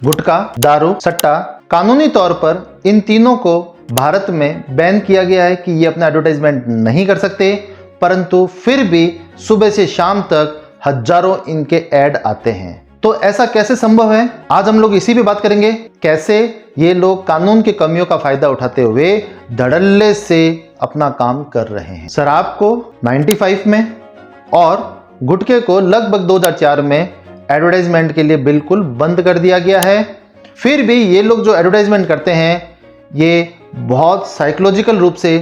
गुटखा, दारू, सट्टा, कानूनी तौर पर इन तीनों को भारत में बैन किया गया है कि ये अपना एडवर्टाइजमेंट नहीं कर सकते, परंतु फिर भी सुबह से शाम तक हजारों इनके ऐड आते हैं। तो ऐसा कैसे संभव है, आज हम लोग इसी पे बात करेंगे। कैसे ये लोग कानून की कमियों का फायदा उठाते हुए धड़ल्ले से अपना काम कर रहे हैं। शराब को 95 में और गुटखे को लगभग 2004 में एडवर्टाइजमेंट के लिए बिल्कुल बंद कर दिया गया है। फिर भी ये लोग जो एडवर्टाइजमेंट करते हैं ये बहुत साइकोलॉजिकल रूप से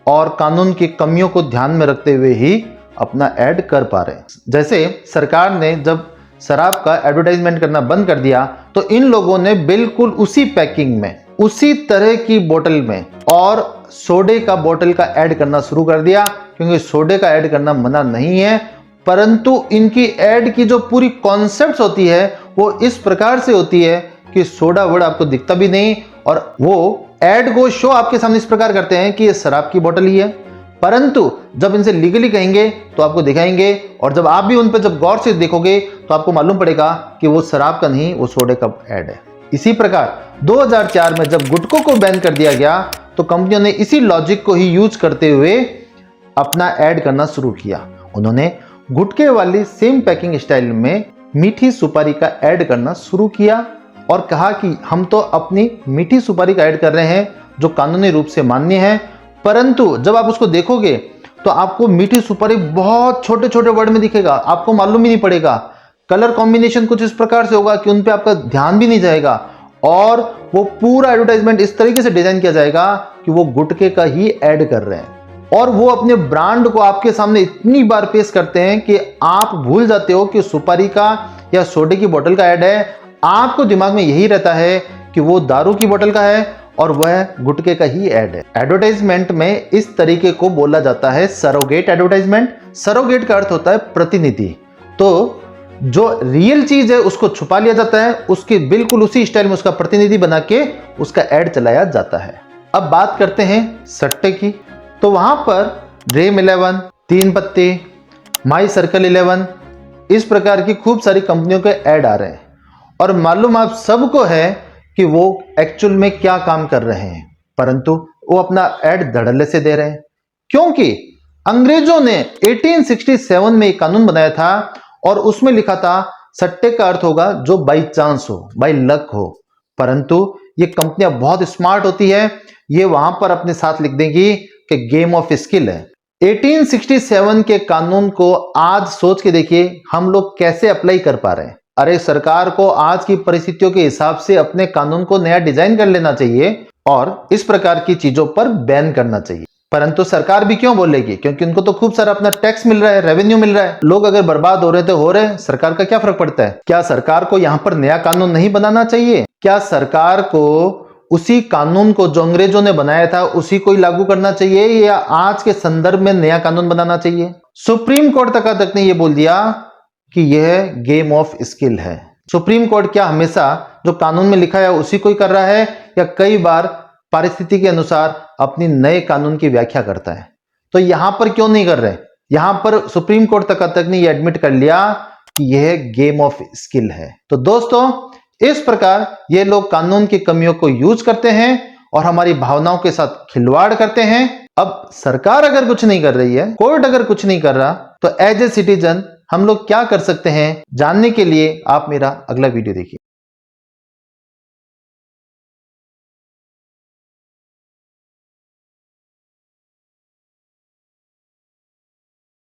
और कानून की कमियों को ध्यान में रखते हुए ही अपना ऐड कर पा रहे हैं। जैसे सरकार ने जब शराब का एडवर्टाइजमेंट करना बंद कर दिया तो इन लोगों ने बिल्कुल उसी पैकिंग में, उसी तरह की बोतल में और सोडे का बोतल का ऐड करना शुरू कर दिया, क्योंकि सोडे का ऐड करना मना नहीं है, परंतु इनकी ऐड की जो पूरी कॉन्सेप्ट होती है वो इस प्रकार से होती है कि सोडा वर्ड आपको दिखता भी नहीं और वो ऐड को शो आपके सामने इस प्रकार करते हैं कि ये शराब की बोतल ही है, परंतु जब इनसे लीगली कहेंगे तो आपको दिखाएंगे और जब आप भी उन पर जब गौर से देखोगे तो आपको मालूम पड़ेगा कि वो शराब का नहीं, वो सोडे का ऐड है। इसी प्रकार 2004 में जब गुटखों को बैन कर दिया गया तो कंपनियों ने इसी लॉजिक को ही यूज करते हुए अपना ऐड करना शुरू किया। उन्होंने गुटखे वाली सेम पैकिंग स्टाइल में मीठी सुपारी का ऐड करना शुरू किया और कहा कि हम तो अपनी मीठी सुपारी का ऐड कर रहे हैं जो कानूनी रूप से मान्य है, परंतु जब आप उसको देखोगे तो आपको मीठी सुपारी बहुत छोटे छोटे वर्ड में दिखेगा, आपको मालूम ही नहीं पड़ेगा। कलर कॉम्बिनेशन कुछ इस प्रकार से होगा कि उन पे आपका ध्यान भी नहीं जाएगा और वो पूरा एडवर्टाइजमेंट इस तरीके से डिजाइन किया जाएगा कि वो गुटखे का ही ऐड कर रहे हैं और वो अपने ब्रांड को आपके सामने इतनी बार पेश करते हैं कि आप भूल जाते हो कि सुपारी का या सोडे की बोतल का ऐड है। आपको दिमाग में यही रहता है कि वो दारू की बोतल का है और वह गुटखे का ही ऐड है। एडवर्टाइजमेंट में इस तरीके को बोला जाता है सरोगेट एडवर्टाइजमेंट। सरोगेट का अर्थ होता है प्रतिनिधि। तो जो रियल चीज है उसको छुपा लिया जाता है, उसके बिल्कुल उसी स्टाइल में उसका प्रतिनिधि बना के उसका ऐड चलाया जाता है। अब बात करते हैं सट्टे की। तो वहां पर ड्रीम 11, तीन पत्ते, माई सर्कल 11 इस प्रकार की खूब सारी कंपनियों के ऐड आ रहे हैं और मालूम आप सबको है कि वो एक्चुअल में क्या काम कर रहे हैं, परंतु वो अपना ऐड धड़ल्ले से दे रहे हैं क्योंकि अंग्रेजों ने 1867 में एक कानून बनाया था और उसमें लिखा था सट्टे का अर्थ होगा जो बाई चांस हो, बाई लक हो। परंतु ये कंपनियां बहुत स्मार्ट होती है, ये वहां पर अपने साथ लिख देंगी कि गेम ऑफ स्किल है। 1867 के कानून को आज सोच के देखिए हम लोग कैसे अप्लाई कर पा रहे हैं। अरे सरकार को आज की परिस्थितियों के हिसाब से अपने कानून को नया डिजाइन कर लेना चाहिए और इस प्रकार की चीजों पर बैन करना चाहिए। परंतु सरकार भी क्यों बोलेगी, क्योंकि उनको तो खूब सारा अपना टैक्स मिल रहा है, रेवेन्यू मिल रहा है। लोग अगर बर्बाद हो रहे तो हो रहे, सरकार का क्या फर्क पड़ता है। क्या सरकार को यहां पर नया कानून नहीं बनाना चाहिए? क्या सरकार को उसी कानून को जो अंग्रेजों ने बनाया था उसी को ही लागू करना चाहिए या आज के संदर्भ में नया कानून बनाना चाहिए? सुप्रीम कोर्ट तक ने यह बोल दिया कि यह गेम ऑफ स्किल है। सुप्रीम कोर्ट क्या हमेशा जो कानून में लिखा है उसी को ही कर रहा है या कई बार परिस्थिति के अनुसार अपनी नए कानून की व्याख्या करता है? तो यहां पर क्यों नहीं कर रहे? यहां पर सुप्रीम कोर्ट तक ने यह एडमिट कर लिया कि यह गेम ऑफ स्किल है। तो दोस्तों इस प्रकार ये लोग कानून की कमियों को यूज करते हैं और हमारी भावनाओं के साथ खिलवाड़ करते हैं। अब सरकार अगर कुछ नहीं कर रही है, कोर्ट अगर कुछ नहीं कर रहा, तो एज ए सिटीजन हम लोग क्या कर सकते हैं जानने के लिए आप मेरा अगला वीडियो देखिए।